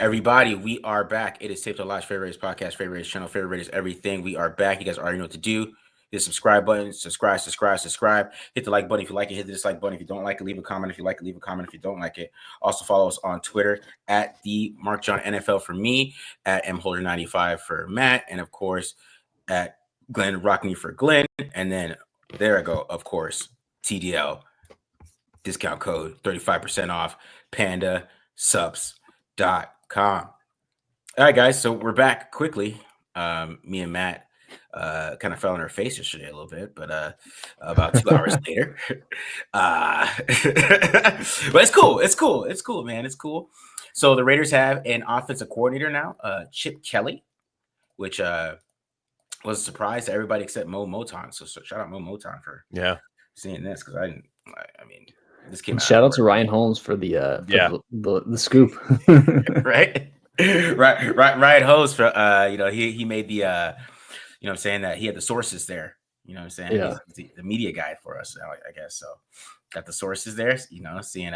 Everybody, we are back. It is Taped to Lodge, favorite Raiders podcast, favorite Raiders channel, favorite Raiders everything. We are back. You guys already know what to do. Hit the subscribe button, subscribe. Hit the like button if you like it. Hit the dislike button if you don't like it. Leave a comment if you like it. Leave a comment if you don't like it. Also follow us on Twitter at the Mark John NFL for me, at mholder95 for Matt, and of course at Glen Rockney for Glenn. And then there I go, of course, TDL discount code 35% off Panda Subs.com. All right, guys. So we're back quickly. Me and Matt kind of fell on our face yesterday a little bit, but about 2 hours later. But it's cool. It's cool, man. It's cool. So the Raiders have an offensive coordinator now, Chip Kelly, which was a surprise to everybody except Mo Moton. So shout out Mo Moton for seeing this, because I mean, this came out. Shout out to Ryan Holmes for the scoop. right. Ryan Holmes for he made the I'm saying, that he had the sources there. You know what I'm saying? Yeah. He's the media guy for us, I guess. So got the sources there, seeing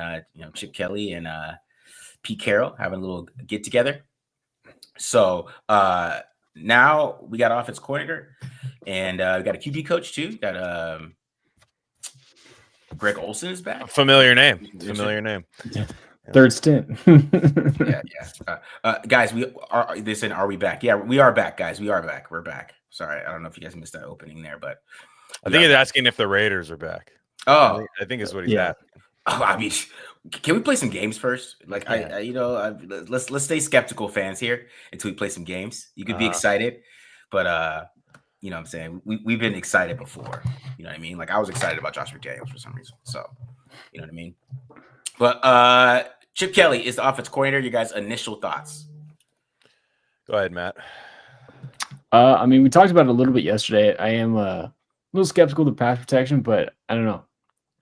Chip Kelly and Pete Carroll having a little get together. So now we got offense coordinator, and we got a QB coach too. We got Greg Olson is back. Familiar name. Yeah. Third stint. Guys, they said, are we back? Yeah, we are back, guys. We are back. We're back. Sorry, I don't know if you guys missed that opening there, but I think he's asking if the Raiders are back. Oh, I think is what he's asking. Oh, I mean, can we play some games first? Like, let's stay skeptical, fans, here until we play some games. You could be excited, but you know what I'm saying? We've been excited before. You know what I mean? Like, I was excited about Josh McDaniels for some reason. So, you know what I mean? But Chip Kelly is the offensive coordinator. You guys' initial thoughts? Go ahead, Matt. I mean, we talked about it a little bit yesterday. I am a little skeptical of the pass protection, but I don't know.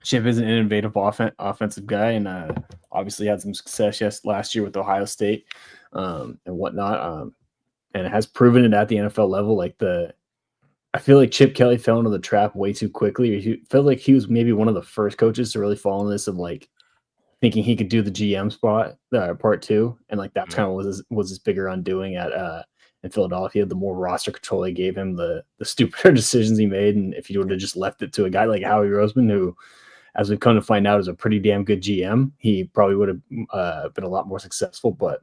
Chip is an innovative offensive guy, and obviously had some success last year with Ohio State and whatnot, and has proven it at the NFL level. I feel like Chip Kelly fell into the trap way too quickly. He felt like he was maybe one of the first coaches to really fall in this of thinking he could do the GM spot, part two, and that's kind of was his bigger undoing at in Philadelphia. The more roster control they gave him, the stupider decisions he made, and if you would have just left it to a guy like Howie Roseman, who, as we've come to find out, is a pretty damn good GM, he probably would have been a lot more successful. But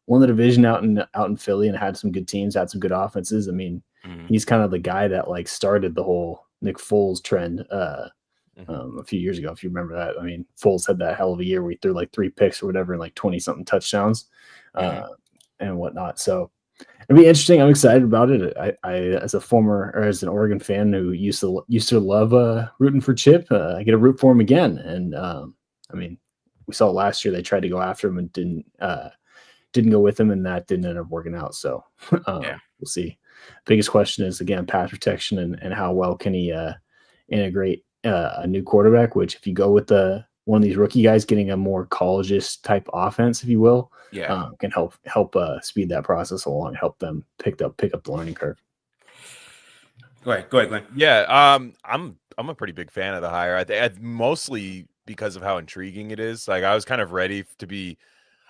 won the division out in Philly and had some good teams, had some good offenses. I mean, he's kind of the guy that started the whole Nick Foles trend a few years ago, if you remember that. I mean, Foles had that hell of a year where he threw 3 picks or whatever and 20-something touchdowns and whatnot. So it'll be interesting. I'm excited about it. I as an Oregon fan who used to love rooting for Chip, I get to root for him again. And I mean, we saw last year they tried to go after him and didn't go with him, and that didn't end up working out. So we'll see. Biggest question is, again, pass protection and how well can he integrate a new quarterback, which if you go with one of these rookie guys getting a more college-ish type offense, if you will, can help speed that process along, help them pick up the learning curve. Go ahead, Glenn. Yeah, I'm a pretty big fan of the hire. I mostly because of how intriguing it is. I was kind of ready to be.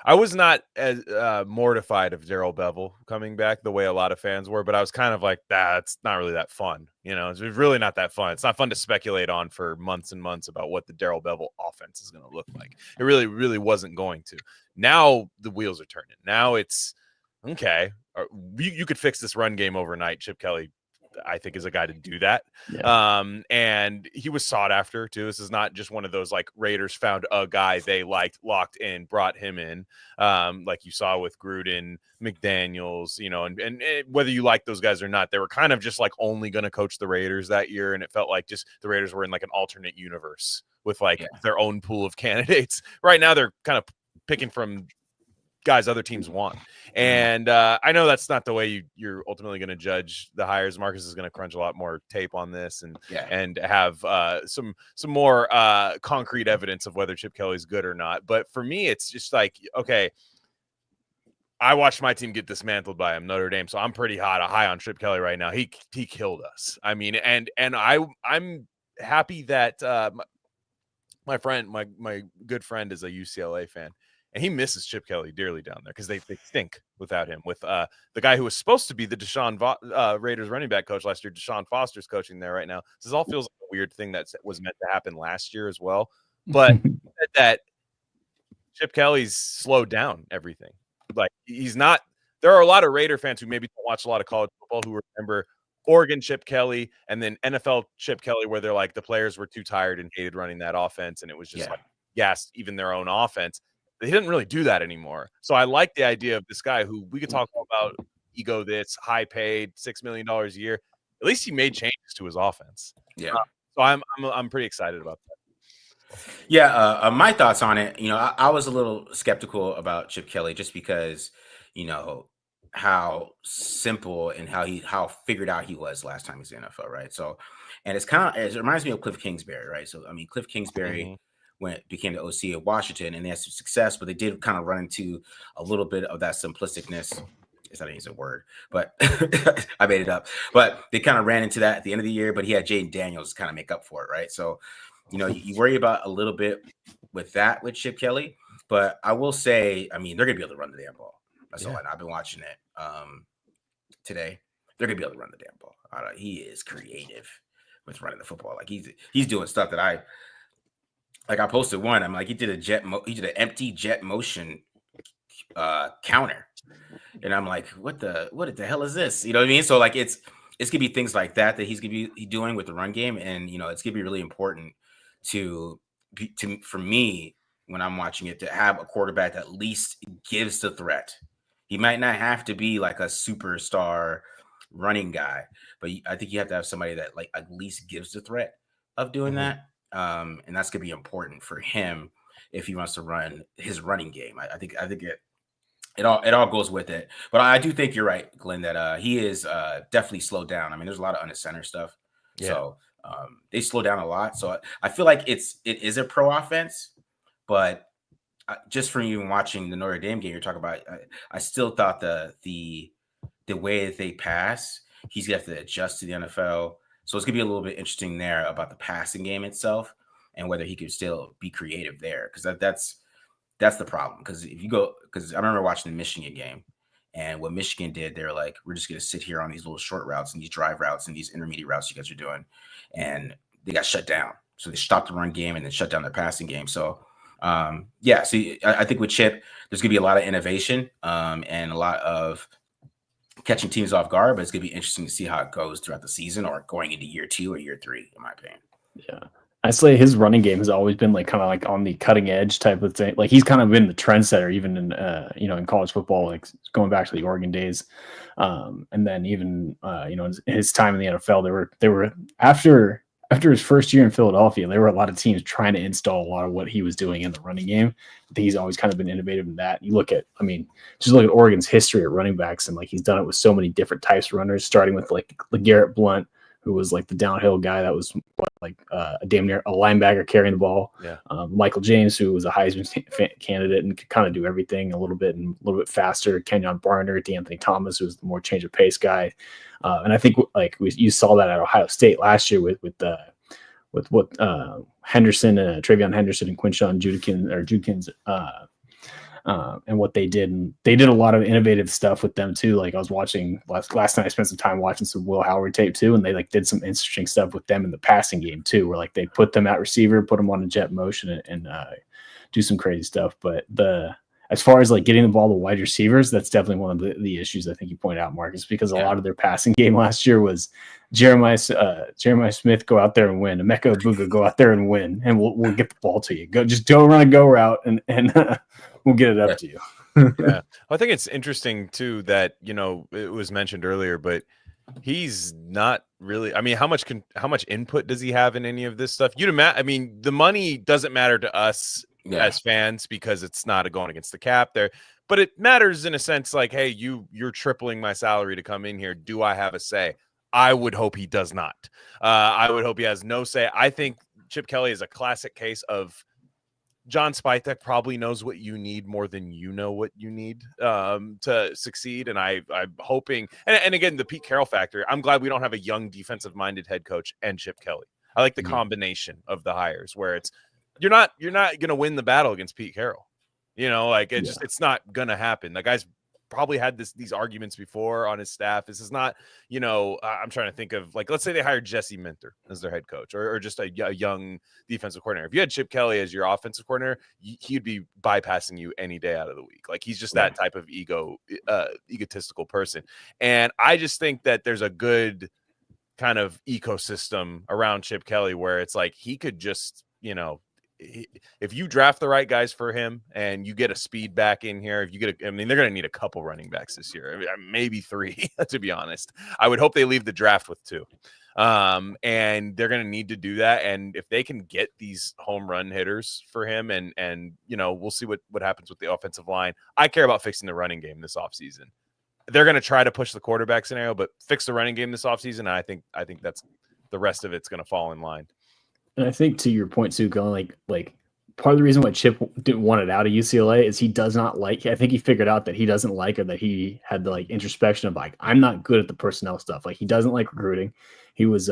I was not as mortified of Darrell Bevell coming back the way a lot of fans were, but I was kind of like, that's not really that fun. It's really not that fun. It's not fun to speculate on for months and months about what the Darrell Bevell offense is going to look like. It really, really wasn't going to. Now the wheels are turning. Now it's, okay, you could fix this run game overnight. Chip Kelly, I think, is a guy to do that. Yeah. And he was sought after too. This is not just one of those Raiders found a guy they liked, locked in, brought him in. Like you saw with Gruden, McDaniels, and whether you like those guys or not, they were kind of just only going to coach the Raiders that year. And it felt like just the Raiders were in an alternate universe with their own pool of candidates. Right now they're kind of picking from guys other teams want. And I know that's not the way you're ultimately going to judge the hires. Marcus is going to crunch a lot more tape on this and have some more concrete evidence of whether Chip Kelly's good or not. But for me, it's just okay, I watched my team get dismantled by him, Notre Dame, so I'm pretty high on Chip Kelly right now. He killed us. I mean, and I'm happy that my good friend is a UCLA fan. And he misses Chip Kelly dearly down there because they stink without him. With the guy who was supposed to be the Raiders running back coach last year, Deshaun Foster's coaching there right now. This all feels like a weird thing that was meant to happen last year as well. But that Chip Kelly's slowed down everything. Like he's not. There are a lot of Raider fans who maybe don't watch a lot of college football who remember Oregon Chip Kelly and then NFL Chip Kelly, where they're like the players were too tired and hated running that offense, and it was just like gassed even their own offense. He didn't really do that anymore. So I like the idea of this guy who we could talk about ego that's high paid, $6 million a year. At least he made changes to his offense. Yeah. So I'm pretty excited about that. Yeah. My thoughts on it. I was a little skeptical about Chip Kelly just because, how simple and how figured out he was last time he was in the NFL, right? So, and it reminds me of Cliff Kingsbury, right? So, I mean, Cliff Kingsbury became the OC of Washington, and they had some success, but they did kind of run into a little bit of that simplisticness. It's not even a word, but I made it up. But they kind of ran into that at the end of the year, but he had Jaden Daniels to kind of make up for it, right? So, you worry about a little bit with that with Chip Kelly, but I will say, I mean, they're going to be able to run the damn ball. That's all. And I've been watching it today. They're going to be able to run the damn ball. He is creative with running the football. Like he's doing stuff that I posted one. I'm like, he did an empty jet motion counter. And I'm like, what the hell is this? You know what I mean? So like it's gonna be things like that he's gonna be doing with the run game, and it's gonna be really important for me when I'm watching it to have a quarterback that at least gives the threat. He might not have to be like a superstar running guy, but I think you have to have somebody that like at least gives the threat of doing that. And that's gonna be important for him if he wants to run his running game. I think it all goes with it. But I do think you're right, Glenn, that he is definitely slowed down. I mean, there's a lot of under center stuff. Yeah. So they slow down a lot. So I feel like it is a pro offense, but just from even watching the Notre Dame game you're talking about, I still thought the way that they pass, he's gonna have to adjust to the NFL. So it's gonna be a little bit interesting there about the passing game itself and whether he could still be creative there, because that's the problem. Because I remember watching the Michigan game, and what Michigan did, they were like, we're just gonna sit here on these little short routes and these drive routes and these intermediate routes you guys are doing, and they got shut down. So they stopped the run game and then shut down their passing game. So I think with Chip, there's gonna be a lot of innovation and a lot of catching teams off guard, but it's gonna be interesting to see how it goes throughout the season or going into year 2 or year 3, in my opinion. Yeah. I say his running game has always been like kind of like on the cutting edge type of thing. Like he's kind of been the trendsetter, even in in college football, like going back to the Oregon days, and then even in his time in the NFL, they were after his first year in Philadelphia, there were a lot of teams trying to install a lot of what he was doing in the running game. I think he's always kind of been innovative in that. You look at Oregon's history at running backs, and like he's done it with so many different types of runners, starting with like LeGarrette Blount, who was like the downhill guy that was a damn near a linebacker carrying the ball. Yeah. Michael James, who was a Heisman candidate and could kind of do everything a little bit faster. Kenyon Barner, D'Anthony Thomas, who was the more change of pace guy. And I think you saw that at Ohio State last year with what Henderson, Travion Henderson, and Quinshon Judkins, and what they did. And they did a lot of innovative stuff with them too. Like I was watching last night, I spent some time watching some Will Howard tape too, and they like did some interesting stuff with them in the passing game too, where like they put them at receiver, put them on a jet motion, and do some crazy stuff. But as far as like getting the ball to wide receivers, that's definitely one of the issues I think you pointed out, Marcus, because a lot of their passing game last year was Jeremiah Smith, go out there and win. Emeka Egbuka, go out there and win, and we'll get the ball to you. Just run a go route, and we'll get it up to you. Yeah, I think it's interesting too that it was mentioned earlier, but he's not really. I mean, how much input does he have in any of this stuff? I mean, the money doesn't matter to us as fans because it's not going against the cap there, but it matters in a sense. Like, hey, you're tripling my salary to come in here. Do I have a say? I would hope he does not. I would hope he has no say. I think Chip Kelly is a classic case of John Spytek probably knows what you need more than you know what you need to succeed. And I'm hoping, and again, the Pete Carroll factor, I'm glad we don't have a young defensive-minded head coach and Chip Kelly. I like the combination of the hires where it's you're not going to win the battle against Pete Carroll. You know, like it's not gonna happen. The guy's probably had these arguments before on his staff. This is not, you know, I'm trying to think of, like, let's say they hired Jesse Minter as their head coach, or just a young defensive coordinator. If you had Chip Kelly as your offensive coordinator, he'd be bypassing you any day out of the week. Like, he's just that type of egotistical person. And I just think that there's a good kind of ecosystem around Chip Kelly where it's like he could just, you know, if you draft the right guys for him and you get a speed back in here, if you get I mean, they're going to need a couple running backs this year. I mean, maybe 3, to be honest. I would hope they leave the draft with 2. And they're going to need to do that. And if they can get these home run hitters for him, and you know, we'll see what happens with the offensive line. I care about fixing the running game this offseason. They're going to try to push the quarterback scenario, but fix the running game this offseason. I think that's the rest of it's going to fall in line. And I think, to your point, Sue, going like part of the reason why Chip didn't want it out of UCLA is he does not like. I think he figured out that he doesn't like, or that he had the like introspection of like, I'm not good at the personnel stuff. Like, he doesn't like recruiting. He was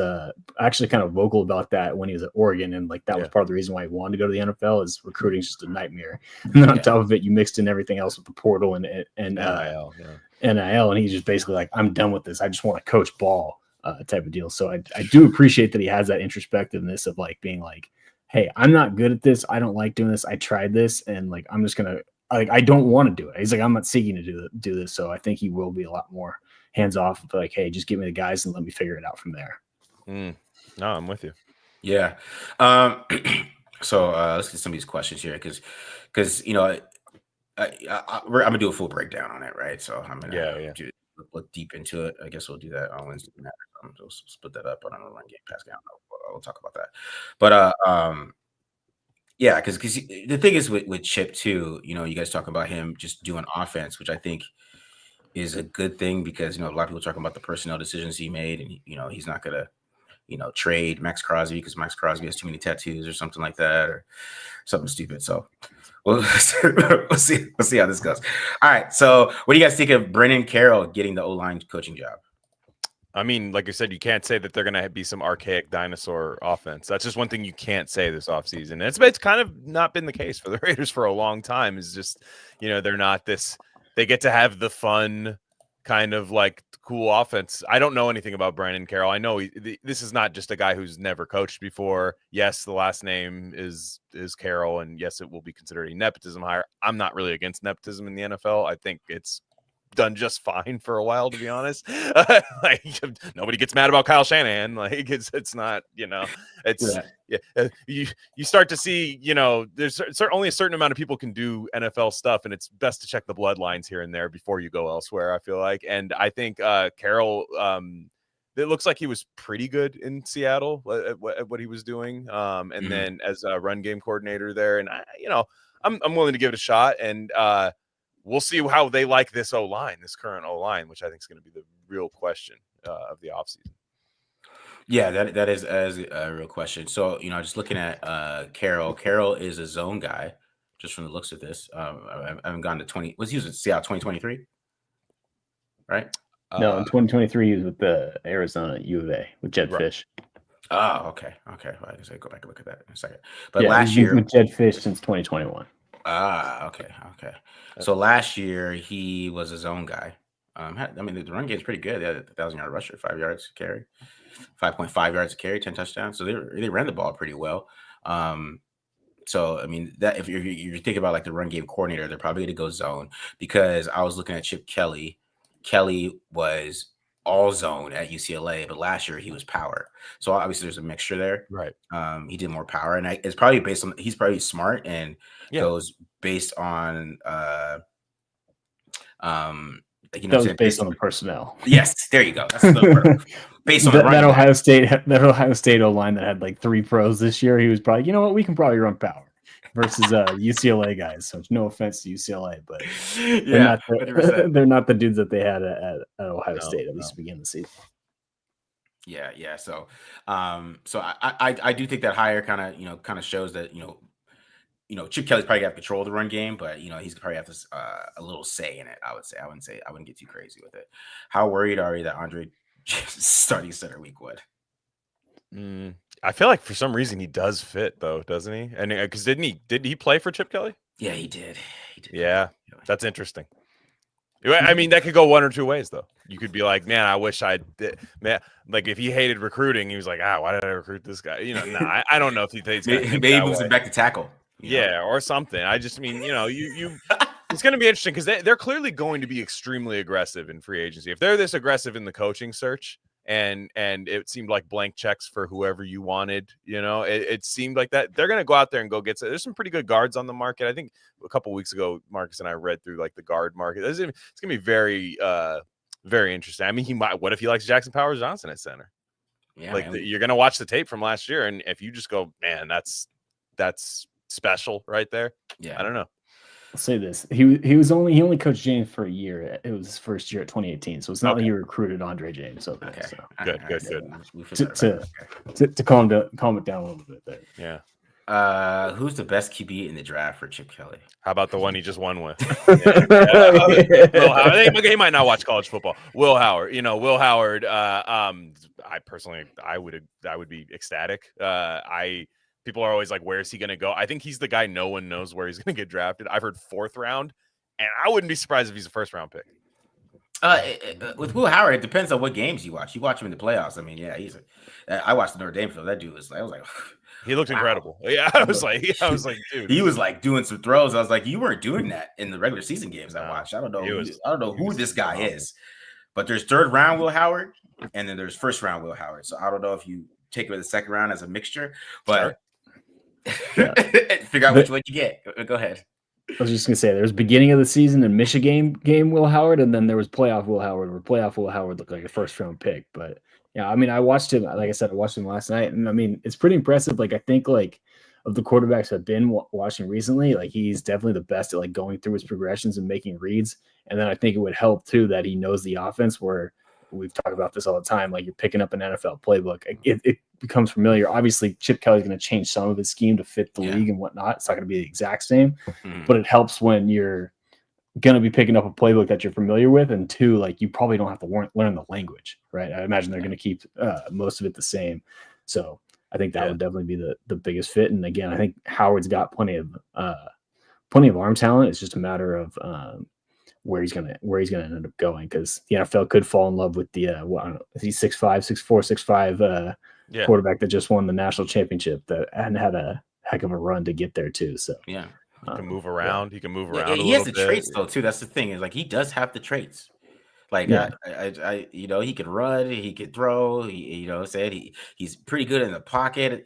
actually kind of vocal about that when he was at Oregon, and like that was part of the reason why he wanted to go to the NFL. Is recruiting is just a nightmare, and then on top of it, you mixed in everything else with the portal and NIL, and he's just basically like, I'm done with this. I just want to coach ball. Type of deal. So I do appreciate that he has that introspectiveness of like being like, hey, I'm not good at this. I don't like doing this. I tried this, and like I'm just gonna like I don't want to do it. He's like, I'm not seeking to do this. So I think he will be a lot more hands off. Like, hey, just give me the guys and let me figure it out from there. No, I'm with you. Yeah. So let's get some of these questions here, because you know I'm gonna do a full breakdown on it, right? So I'm gonna look deep into it. I guess we'll do that on Wednesday night. We'll split that up on a run game pass down. We'll talk about that. But yeah, because the thing is with Chip too, you know, you guys talking about him just doing offense, which I think is a good thing, because you know a lot of people talking about the personnel decisions he made, and you know he's not gonna, you know, trade Max Crosby because Max Crosby has too many tattoos or something like that, or something stupid. So we'll see how this goes. All right. So what do you guys think of Brennan Carroll getting the O-line coaching job? I mean, like I said, you can't say that they're going to be some archaic dinosaur offense. That's just one thing you can't say this offseason. It's kind of not been the case for the Raiders for a long time. Is just, you know, they're not this. They get to have the fun kind of like cool offense. I don't know anything about Brandon Carroll. I know this is not just a guy who's never coached before. Yes, the last name is Carroll, and yes, it will be considered a nepotism hire. I'm not really against nepotism in the NFL. I think it's done just fine for a while, to be honest. Like, nobody gets mad about Kyle Shanahan. Like, it's not, you know, it's you start to see, you know, there's only a certain amount of people can do NFL stuff, and it's best to check the bloodlines here and there before you go elsewhere, I feel like. And I think Carroll, it looks like he was pretty good in Seattle at what he was doing, and then as a run game coordinator there, and I'm willing to give it a shot, and we'll see how they like this O-line, this current O-line, which I think is going to be the real question of the offseason. Yeah, that is a real question. So, you know, just looking at Carroll is a zone guy, just from the looks of this. I haven't gone to 20. Was he was at Seattle 2023? Right? No, in 2023 he was with the Arizona U of A with Jed Fish. Oh, okay. Well, I guess I go back and look at that in a second. But last he's year with Jed Fish since 2021. Okay. So last year he was a zone guy. I mean, the run game is pretty good. They had a 1,000-yard rusher, 5 yards to carry, 5.5 yards to carry, 10 touchdowns. So they ran the ball pretty well. So I mean, that if you're thinking about like the run game coordinator, they're probably going to go zone, because I was looking at Chip Kelly. Kelly was all zone at UCLA, but last year he was power. So obviously there's a mixture there. Right. He did more power, and it's probably based on, he's probably smart and goes based on that was based on the personnel. Yes, there you go. That's the word. Based on that Ohio State O-line that had like 3 pros this year, he was probably, you know what, we can probably run power versus UCLA guys. So no offense to UCLA, but they're not the dudes that they had at Ohio State, at least to begin the season. Yeah. So I do think that hire kind of shows that Chip Kelly's probably got control of the run game, but he's probably have this a little say in it. I would say I wouldn't get too crazy with it. How worried are you that Andre starting center week 1? I feel like for some reason he does fit though, doesn't he? And because did he play for Chip Kelly? Yeah, he did. He did. Yeah, that's interesting. I mean, that could go one or two ways, though. You could be like, man, I wish I did. Man, like if he hated recruiting, he was like, why did I recruit this guy? I don't know if he's going to think Maybe he that moves way. him back to tackle. Yeah, or something. I just mean, it's going to be interesting because they're clearly going to be extremely aggressive in free agency. If they're this aggressive in the coaching search, and it seemed like blank checks for whoever you wanted, it seemed like that they're going to go out there and go get. There's some pretty good guards on the market. I think a couple weeks ago, Marcus and I read through like the guard market. It's going to be very, very interesting. I mean, what if he likes Jackson Powers Johnson at center? Yeah, like you're going to watch the tape from last year, and if you just go, man, that's special right there. Yeah, I don't know. I'll say this: he only coached James for a year. It was his first year at 2018, so it's not like he recruited Andre James. Okay, so. Good. To calm it down a little bit there. Yeah. Who's the best QB in the draft for Chip Kelly? How about the one he just won with? Will Howard. He might not watch college football. Will Howard. Will Howard. I personally, I would be ecstatic. People are always like, where is he going to go? I think he's the guy no one knows where he's going to get drafted. I've heard 4th round, and I wouldn't be surprised if he's a 1st round pick. With Will Howard, it depends on what games you watch. You watch him in the playoffs. I mean, yeah, I watched the Notre Dame film. That dude was like, he looked incredible. Yeah, I was like, dude, he was like doing some throws. I was like, you weren't doing that in the regular season games I watched. I don't know. I don't know who this guy is, but there's 3rd round Will Howard, and then there's 1st round Will Howard. So I don't know if you take him in the 2nd round as a mixture, but. Sure. Figure out which one you get. Go ahead. I was just gonna say there's beginning of the season and Michigan game Will Howard, and then there was playoff Will Howard, where playoff Will Howard looked like a 1st round pick. But yeah, I mean, I watched him. Like I said, I watched him last night, and I mean, it's pretty impressive. Like I think of the quarterbacks I've been watching recently, like he's definitely the best at like going through his progressions and making reads. And then I think it would help too that he knows the offense, where we've talked about this all the time. Like you're picking up an NFL playbook, it becomes familiar. Obviously, Chip Kelly's going to change some of his scheme to fit the league and whatnot. It's not going to be the exact same, but it helps when you're going to be picking up a playbook that you're familiar with. And 2, like you probably don't have to learn the language, right? I imagine they're going to keep most of it the same. So I think that would definitely be the biggest fit. And again, I think Howard's got plenty of arm talent. It's just a matter of where he's gonna end up going, because the NFL could fall in love with the is he 6'5", 6'4", 6'5" quarterback that just won the national championship that hadn't had a heck of a run to get there too. So he can move around. He can move around. He has the traits though too. That's the thing, is like he does have the traits. Like I he could run, he could throw. He said he's pretty good in the pocket.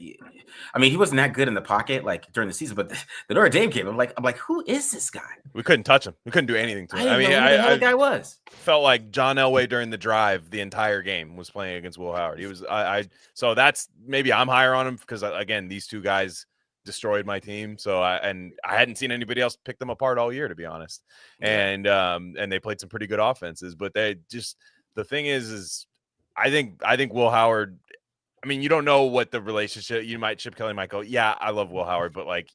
I mean, he wasn't that good in the pocket like during the season, but the Notre Dame game, I'm like, who is this guy? We couldn't touch him. We couldn't do anything to him. I mean, who the hell the guy was. Felt like John Elway during the drive the entire game was playing against Will Howard. He was so that's maybe I'm higher on him because again, these 2 guys destroyed my team. So I hadn't seen anybody else pick them apart all year, to be honest. And they played some pretty good offenses, but they just, the thing is I think Will Howard, I mean, you don't know what the relationship, Chip Kelly might go, yeah, I love Will Howard, but like,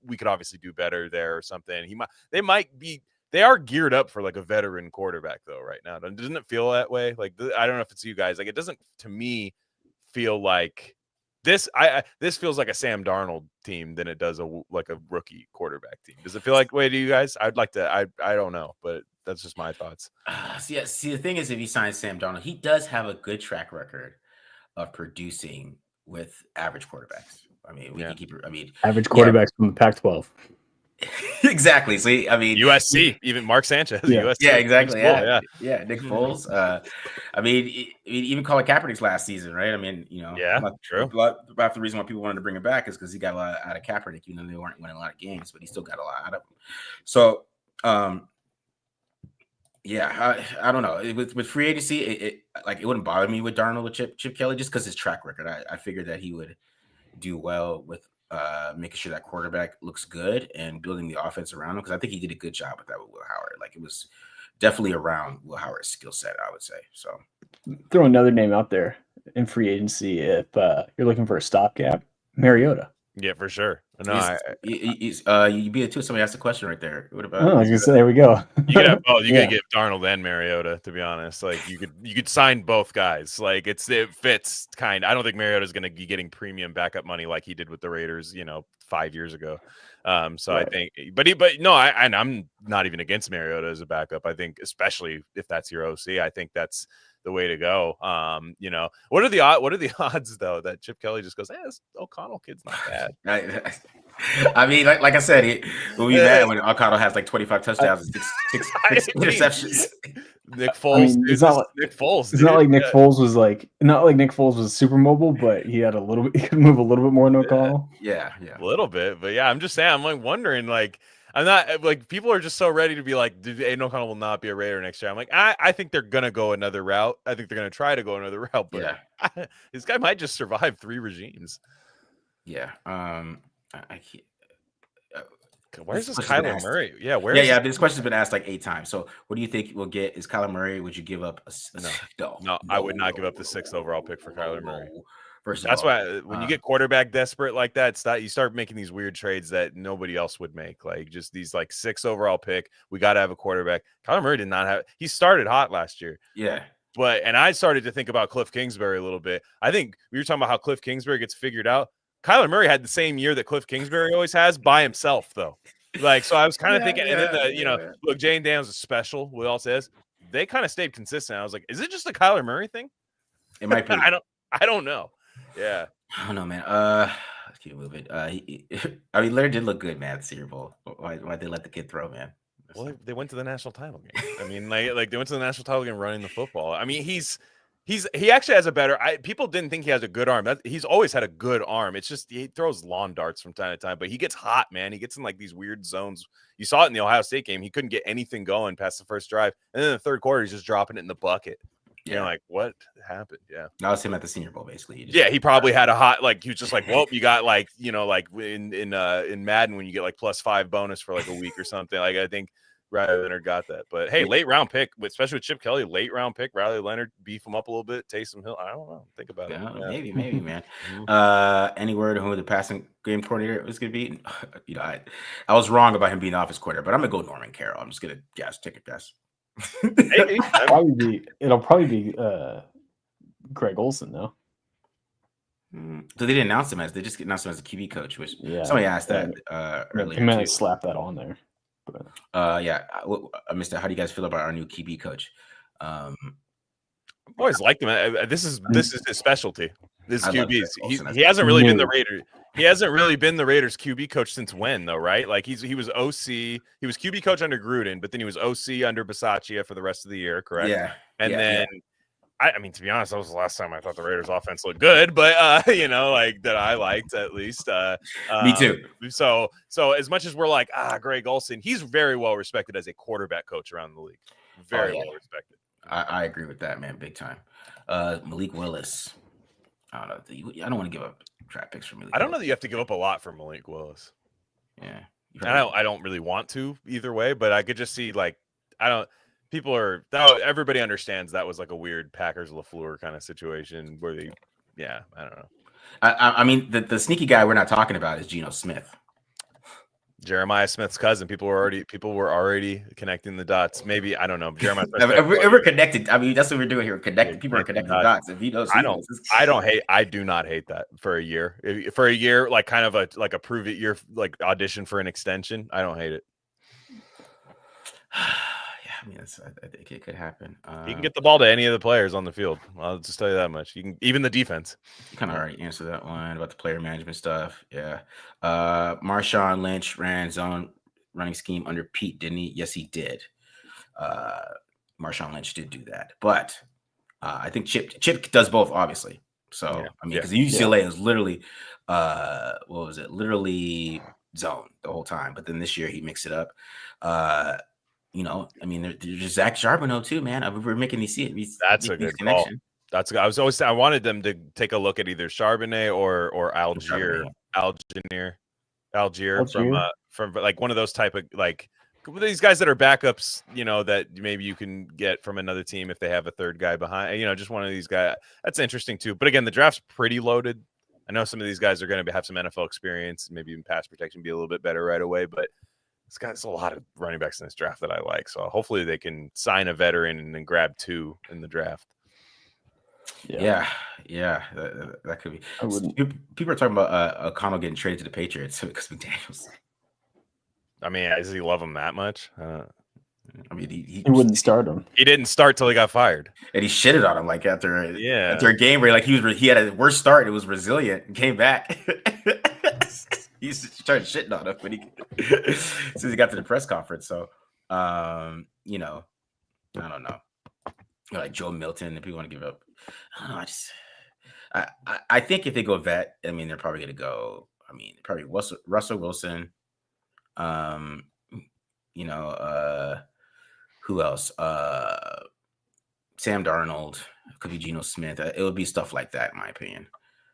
we could obviously do better there or something. They are geared up for like a veteran quarterback though right now. Doesn't it feel that way? Like, I don't know if it's you guys, like it doesn't to me feel like this feels like a Sam Darnold team than it does like a rookie quarterback team. Does it feel like way to you guys? I'd like to. I don't know, but that's just my thoughts. See, the thing is, if he signs Sam Darnold, he does have a good track record of producing with average quarterbacks. I mean, we can keep. I mean, average quarterbacks from the Pac-12. Exactly. See, I mean, USC, even Mark Sanchez. USC, yeah, exactly. Yeah, Nick Foles. I mean, even Colin Kaepernick's last season, right? I mean, true. About the reason why people wanted to bring him back is because he got a lot out of Kaepernick, even though they weren't winning a lot of games, but he still got a lot out of them. So, I don't know. With free agency, it wouldn't bother me with Darnold with Chip Kelly just because his track record. I figured that he would do well with making sure that quarterback looks good and building the offense around him, because I think he did a good job with that with Will Howard. Like it was definitely around Will Howard's skill set, I would say. So throw another name out there in free agency if you're looking for a stopgap, Mariota. Yeah, for sure. No, You beat it too. Somebody asked a question right there. What about? Oh, I was gonna say, there we go. you could have both. You Yeah. could get Darnold and Mariota, to be honest. Like you could sign both guys. Like it fits kind. I don't think Mariota's going to be getting premium backup money like he did with the Raiders, 5 years ago. So Right. I think, but no, I'm not even against Mariota as a backup. I think, especially if that's your OC, I think that's the way to go. What are the odds though that Chip Kelly just goes, this O'Connell kid's not bad. I mean, like I said, it will be mad when O'Connell has like 25 touchdowns and six interceptions. Nick Foles. It's not like Nick Foles. It's not like Nick Foles was super mobile, but he had he could move a little bit more than O'Connell. Yeah, a little bit. But yeah, I'm just saying. I'm like wondering, like, I'm not like people are just so ready to be like, Aiden O'Connell will not be a Raider next year. I'm like, I think they're gonna go another route. I think they're gonna try to go another route. But this guy might just survive 3 regimes. Yeah. I can't. Where's this Kyler Murray? Yeah, This question's been asked like 8 times. So, what do you think we'll get? Is Kyler Murray? Would you give up No, I would not give up the 6th overall pick for Kyler Murray. That's why when you get quarterback desperate like that, you start making these weird trades that nobody else would make. Like just these like 6th overall pick. We got to have a quarterback. Kyler Murray did not have. He started hot last year. Yeah. And I started to think about Cliff Kingsbury a little bit. I think we were talking about how Cliff Kingsbury gets figured out. Kyler Murray had the same year that Cliff Kingsbury always has by himself, though. Like, so I was kind of thinking, and then look, Jane Daniels is special. What else is? They kind of stayed consistent. I was like, is it just a Kyler Murray thing? It might be. I don't know. Yeah. I don't know, man. Let's keep moving. Leonard did look good, man, at the Senior Bowl. Why'd they let the kid throw, man? Well, they went to the national title game. I mean, like they went to the national title game running the football. I mean, he actually has a better. People didn't think he has a good arm. He's always had a good arm. It's just he throws lawn darts from time to time, but he gets hot, man. He gets in like these weird zones. You saw it in the Ohio State game. He couldn't get anything going past the first drive, and then the third quarter, he's just dropping it in the bucket. Yeah, like what happened? Yeah, that was him at the Senior Bowl, basically. He probably had a hot he was just like, well, you got like like in Madden when you get like +5 bonus for like a week or something. Like I think Riley Leonard got that. But hey, late round pick, especially with Chip Kelly, late round pick, Riley Leonard, beef him up a little bit, Taysom Hill. I don't know. Think about it. Yeah. Maybe, man. Any word on who the passing game coordinator was going to be? I was wrong about him being off his coordinator, but I'm going to go Norman Carroll. I'm just going to take a guess. Maybe. It'll probably be Greg Olson, though. So they didn't announce him they just announced him as a QB coach, which somebody asked that earlier. They might have slapped that on there. But. I missed that. How do you guys feel about our new QB coach? I've always liked him. This is his specialty. This QBs. He hasn't really been the Raiders. He hasn't really been the Raiders QB coach since when, though, right? Like he was OC. He was QB coach under Gruden, but then he was OC under Bisaccia for the rest of the year, correct? Yeah. And then, I mean, to be honest, that was the last time I thought the Raiders offense looked good, but like that I liked at least. Me too. So as much as we're like, Greg Olson, he's very well respected as a quarterback coach around the league. Very well respected. I agree with that, man, big time. Malik Willis. I don't know. I don't want to give up draft picks for Malik. I don't know that you have to give up a lot for Malik Willis. Yeah. I don't really want to either way, but I could just see everybody understands that was like a weird Packers LaFleur kind of situation where I don't know. I mean, the sneaky guy we're not talking about is Geno Smith. Jeremiah Smith's cousin. People were already connecting the dots. Maybe I don't know. Jeremiah Smith. If we're connected, I mean that's what we're doing here. People are connecting dots. If you know, I do not hate that for a year. For a year, like kind of a prove it year, like audition for an extension. I don't hate it. I mean, I think it could happen. You can get the ball to any of the players on the field. I'll just tell you that much. You can even the defense. You kind of already answered that one about the player management stuff. Yeah. Marshawn Lynch ran zone running scheme under Pete, didn't he? Yes, he did. Marshawn Lynch did do that, but I think Chip does both, obviously. So I mean, because UCLA is literally, literally zone the whole time. But then this year he mixed it up. I mean, there's Zach Charbonneau too, man. We're making these That's a good connection. That's good. I wanted them to take a look at either Charbonnet or Algier from like one of those type of like these guys that are backups, that maybe you can get from another team if they have a third guy behind, just one of these guys. That's interesting too. But again, the draft's pretty loaded. know some of these guys are going to have some NFL experience, maybe even pass protection be a little bit better right away, but there's a lot of running backs in this draft that I like. So hopefully they can sign a veteran and then grab 2 in the draft. Yeah, that could be. I wouldn't. People are talking about O'Connell getting traded to the Patriots because McDaniels. I mean, does he love him that much? I mean, He wouldn't start him. He didn't start till he got fired, and he shitted on him like after a game where like he had a worse start. It was resilient and came back. He started shitting on him when since he got to the press conference. So, you know, I don't know. Like Joe Milton, if people want to give up, I don't know. I think if they go vet, I mean, they're probably going to go. I mean, probably Russell Wilson. You know, who else? Sam Darnold, could be Geno Smith. It would be stuff like that, in my opinion.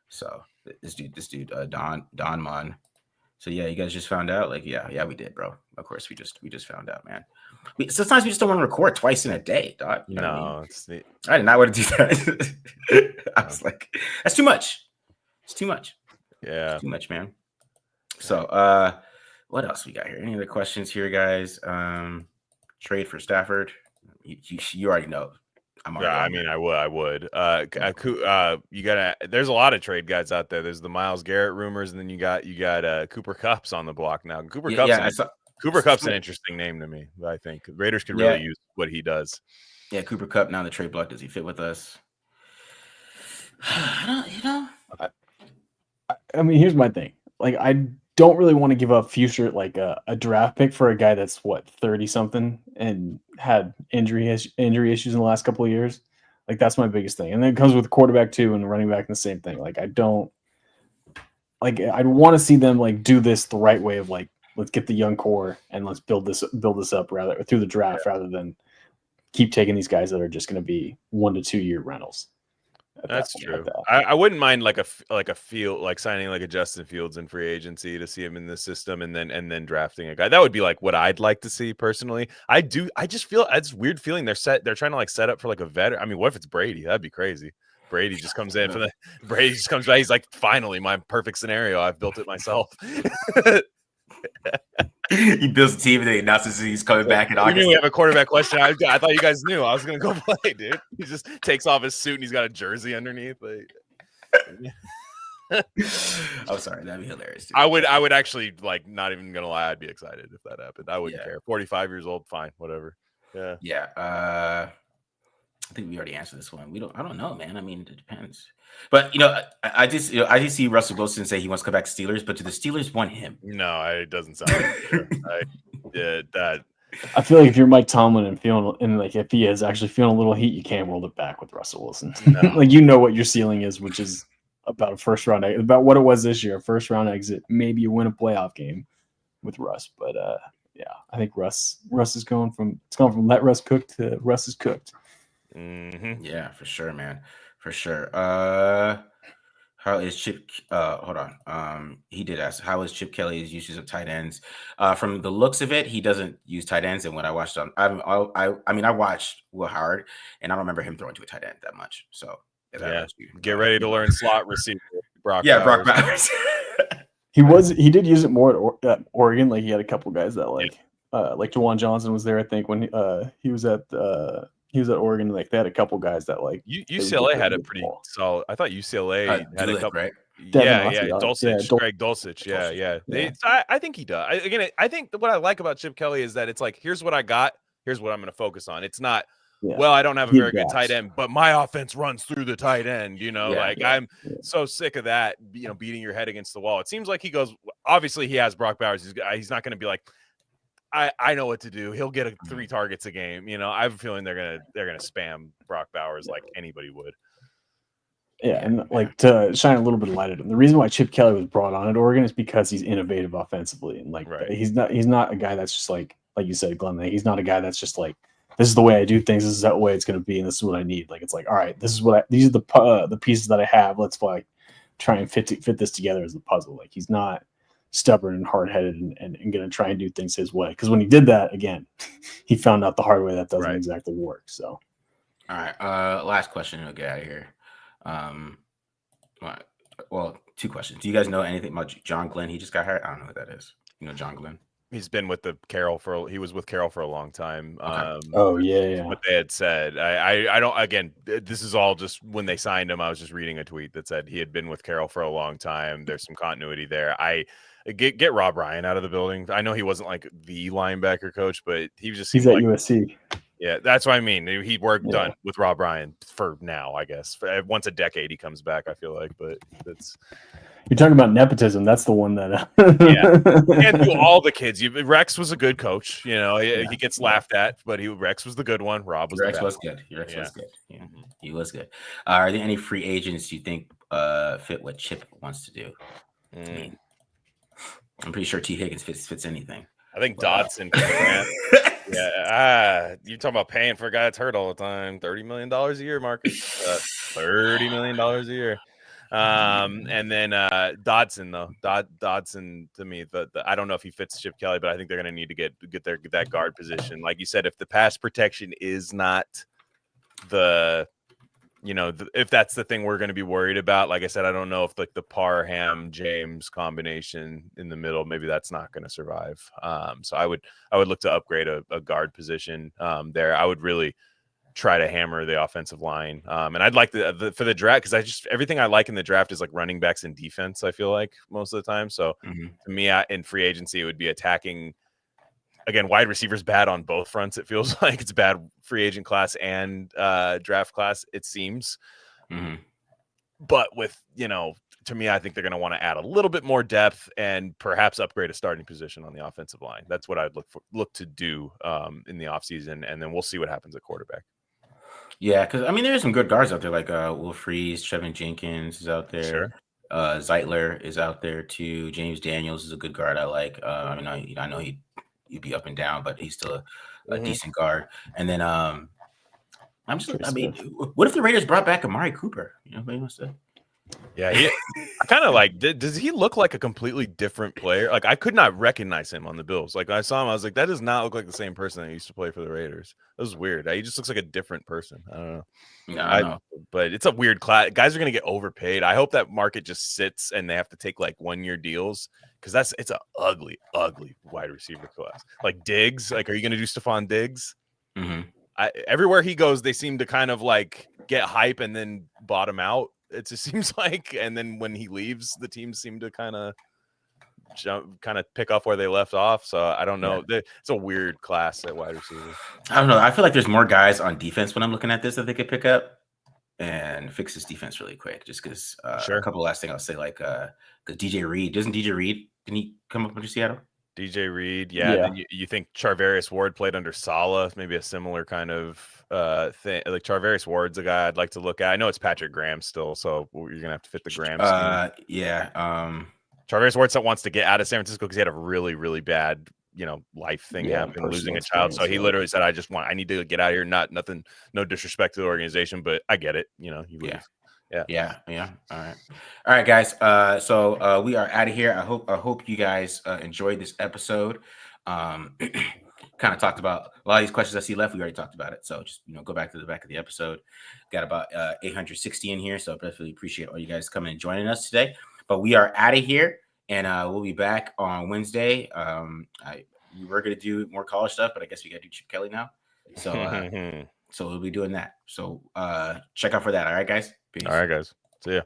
So this dude, Don Mon. So yeah, you guys just found out. Like, yeah, we did, bro. Of course, we just found out, man. Sometimes we just don't want to record twice in a day, dog. You know what I mean? I did not want to do that. I was like, that's too much. It's too much. Yeah, it's too much, man. So, what else we got here? Any other questions here, guys? Trade for Stafford. You already know. I mean, I would. You gotta. There's a lot of trade guys out there. There's the Myles Garrett rumors, and then you got Cooper Kupp's on the block now. Cooper Kupp's an interesting name to me. I think the Raiders could really use what he does. Yeah, Cooper Kupp now in the trade block. Does he fit with us? I don't. You know. I mean, here's my thing. Like, I don't really want to give up future like a draft pick for a guy that's 30 something and had injury issues in the last couple of years. Like, that's my biggest thing. And then it comes with quarterback too and running back, the same thing. Like, I'd want to see them like do this the right way of like, let's get the young core and let's build this up rather through the draft rather than keep taking these guys that are just going to be 1 to 2 year rentals. That's true. I wouldn't mind like a field, like signing like a Justin Fields in free agency to see him in the system and then drafting a guy. That would be like what I'd like to see personally. I just feel it's weird feeling they're trying to like set up for like a veteran. I mean, what if it's Brady? That'd be crazy. Brady just comes in Brady just comes by. He's like, finally, my perfect scenario. I've built it myself. He builds a team and then he announces he's coming back in August. We have a quarterback question. I thought you guys knew I was gonna go play, dude. He just takes off his suit and he's got a jersey underneath. Like, I'm sorry, that'd be hilarious. Dude. I would actually like, not even gonna lie, I'd be excited if that happened. I wouldn't care. 45 years old, fine, whatever. Yeah. I think we already answered this one. I don't know, man. I mean, it depends. But I just see Russell Wilson say he wants to come back to Steelers, but do the Steelers want him? No, it doesn't sound like that. I feel like if you're Mike Tomlin and like if he is actually feeling a little heat, you can't roll it back with Russell Wilson. No. Like, you know what your ceiling is, which is about a first round, about what it was this year, a first round exit. Maybe you win a playoff game with Russ, but yeah, I think Russ is going from let Russ cook to Russ is cooked. Mm-hmm. Yeah, for sure, man. For sure. How is Chip? Hold on. He did ask, how is Chip Kelly's usage of tight ends? From the looks of it, he doesn't use tight ends. And when I watched I watched Will Howard, and I don't remember him throwing to a tight end that much. So get ready to learn slot receiver. Brock Bowers. He did use it more at Oregon. Like, he had a couple guys that like Jawan Johnson was there. I think when he was at Oregon, like they had a couple guys that like UCLA had a pretty solid. I thought UCLA had a couple, right? Dulcich, Greg Dulcich. Yeah. I think he does. I think what I like about Chip Kelly is that it's like, here's what I got. Here's what I'm going to focus on. It's not, well, I don't have a very good tight end, but my offense runs through the tight end. I'm so sick of that. Beating your head against the wall. It seems like he goes. Obviously, he has Brock Bowers. He's not going to be like, I know what to do. He'll get 3 targets a game. I have a feeling they're gonna spam Brock Bowers like anybody would. Yeah, and like to shine a little bit of light at him. The reason why Chip Kelly was brought on at Oregon is because he's innovative offensively, and he's not a guy that's just like you said, Glenn. He's not a guy that's just like, this is the way I do things. This is the way it's going to be, and this is what I need. Like, it's like, all right, these are the pieces that I have. Let's like try and fit this together as a puzzle. Like, he's not stubborn and hard-headed and going to try and do things his way. Because when he did that, again, he found out the hard way that doesn't exactly work. So, all right, last question. We'll get out of here. Well, two questions. Do you guys know anything about John Glenn? He just got hired. I don't know who that is. You know John Glenn? He's been with he was with Carroll for a long time. Oh yeah. What they had said. I don't, again, this is all just when they signed him. I was just reading a tweet that said he had been with Carroll for a long time. There's some continuity there. I get Rob Ryan out of the building. I know he wasn't like the linebacker coach, but he just He's seemed at like, USC. yeah, that's what I mean. He worked done with Rob Ryan for now, I guess. Once a decade he comes back, I feel like, but it's. You're talking about nepotism. That's the one that. Yeah, can't do all the kids. Rex was a good coach. You know, he gets laughed at, but Rex was the good one. Rob was Rex the was good. Rex was good. Yeah, he was good. Are there any free agents you think fit what Chip wants to do? I mean, I'm pretty sure T. Higgins fits anything. I think Dodson. Yeah, you're talking about paying for a guy that's hurt all the time. $30 million a year, Marcus. $30 million a year. And then Dodson though. Dodson to me, I don't know if he fits Chip Kelly, but I think they're going to need to get that guard position. Like you said, if the pass protection is not if that's the thing we're going to be worried about, like I said, I don't know if like the Parham James combination in the middle, maybe that's not going to survive. So I would look to upgrade a guard position there. I would really try to hammer the offensive line. And I'd like for the draft, because everything I like in the draft is like running backs and defense, I feel like most of the time. So to me, in free agency, it would be attacking. Again, wide receivers bad on both fronts. It feels like it's bad free agent class and draft class, it seems. But with, to me, I think they're going to want to add a little bit more depth and perhaps upgrade a starting position on the offensive line. That's what I'd look to do in the offseason, and then we'll see what happens at quarterback. Yeah, because I mean, there's some good guards out there, like Will Freeze, Trevin Jenkins is out there. Sure. Zeitler is out there too. James Daniels is a good guard I like. I know he'd be up and down, but he's still a decent guard. And then what if the Raiders brought back Amari Cooper? You know what he wants to? Yeah, I kind of like. Does he look like a completely different player? Like I could not recognize him on the Bills. Like when I saw him, I was like, that does not look like the same person that used to play for the Raiders. That was weird. He just looks like a different person. I don't know. Yeah, I know. But it's a weird class. Guys are gonna get overpaid. I hope that market just sits and they have to take like 1-year deals, because it's an ugly wide receiver class. Like Diggs. Like, are you gonna do Stephon Diggs? Everywhere he goes, they seem to kind of like get hype and then bottom out. It just seems like, and then when he leaves, the teams seem to kind of pick up where they left off. So I don't know. Yeah. It's a weird class at wide receiver. I don't know. I feel like there's more guys on defense when I'm looking at this that they could pick up and fix this defense really quick. Just because a couple last things I'll say, like because DJ Reed, didn't he come up under Seattle? DJ Reed, yeah. Then you think Charvarius Ward played under Saleh, maybe a similar kind of thing. Like Charvarius Ward's a guy I'd like to look at. I know it's Patrick Graham still, so you're gonna have to fit the Graham scheme. Charvarius Ward wants to get out of San Francisco because he had a really, really bad, life thing happen, losing a child. So he literally said, I need to get out of here. No disrespect to the organization, but I get it. You leave. Yeah. All right, guys. So we are out of here. I hope you guys enjoyed this episode. Kind of talked about a lot of these questions I see left. We already talked about it. So just go back to the back of the episode. Got about 860 in here. So I definitely appreciate all you guys coming and joining us today. But we are out of here, and we'll be back on Wednesday. We were gonna do more college stuff, but I guess we got to do Chip Kelly now. So so we'll be doing that. So check out for that. All right, guys. Peace. All right, guys. See ya.